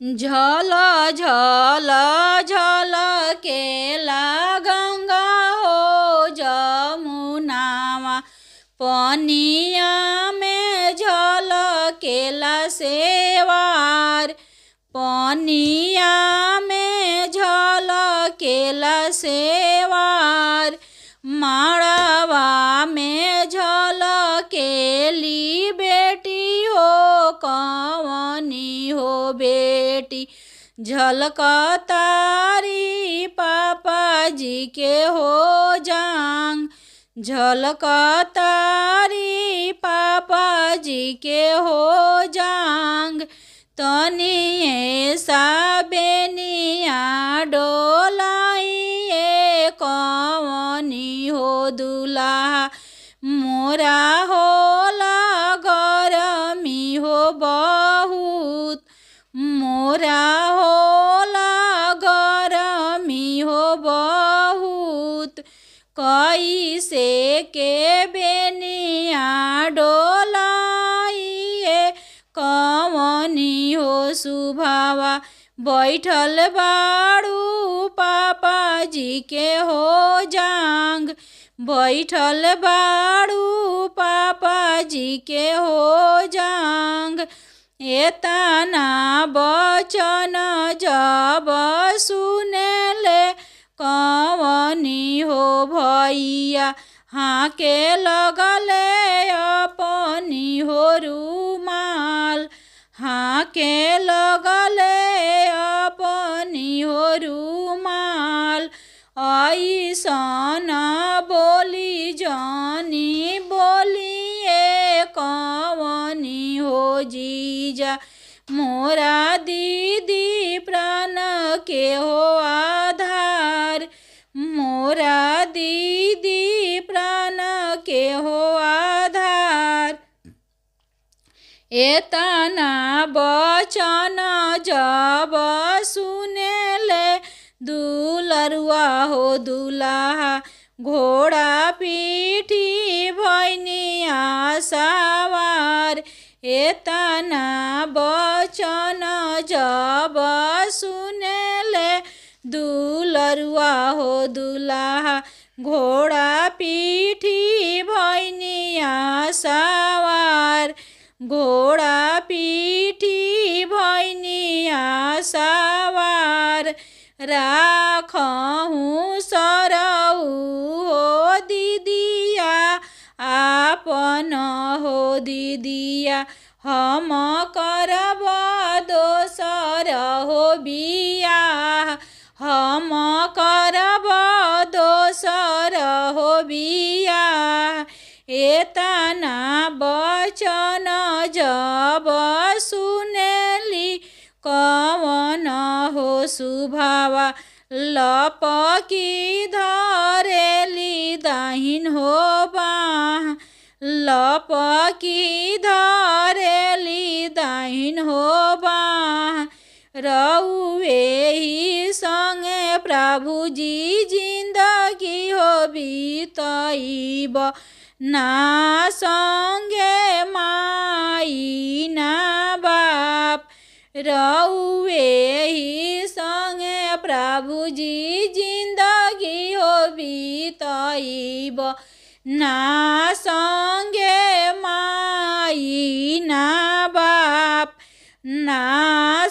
झल झल झल केला गंगा हो जमुनावा पनिया में झल केला सेवार पनिया में झल केला सेवार माड़वा में झल केली बेटी हो कवनी हो बेटी झलकतारी पापा जी के हो जांग झलकतारी पापा जी के हो जांग तनिए सा बेनिया डोलाइए कवनी हो दुल्हा मोरा होला गरमी हो बहुत मोरा होला गरमी हो बहुत कैसे के बेनिया डोलाइए कवनी हो सुभावा बैठल बाड़ू पापा जी के हो जांग बैठल बाड़ू पापा जी के हो जांग एतना बचन जब सुनेले कवनी हो भैया हाँ के लगले अपनी हो रुमाल हाँ के लगले अपनी हो रुमाल ऐसन बोली जानी बोलिए कवनी हो जीजा मोरा दीदी प्राण के हो आधार मोरा दीदी प्राण के हो आधार एतना बचन जब सुनेले दुलरुआ हो दुल्हा घोड़ा पीठी भैनिया सवार एतना बचन जब सुनेले दुलरुआ हो दुल्हा घोड़ा पीठी भैनिया सवार घोड़ा पीठी भैनिया सवार राखहूँ सरऊ हो दीदिया आपन हो दीदिया हम करब दोसर हो बियाह हम करब दोसर हो बियाह एतना बचन जब सुनेली कवन हो सुभावा लपकी धरेली दाहिन हो बाह लपकी धरेली दाहिन हो बाह रउए ही संगे प्रभु जी जिंदगी हो बीतइब ना संगे माई ना बाप रउए ही संगे प्रभु जी जिंदगी हो बीतइब ना संगे माई ना बाप ना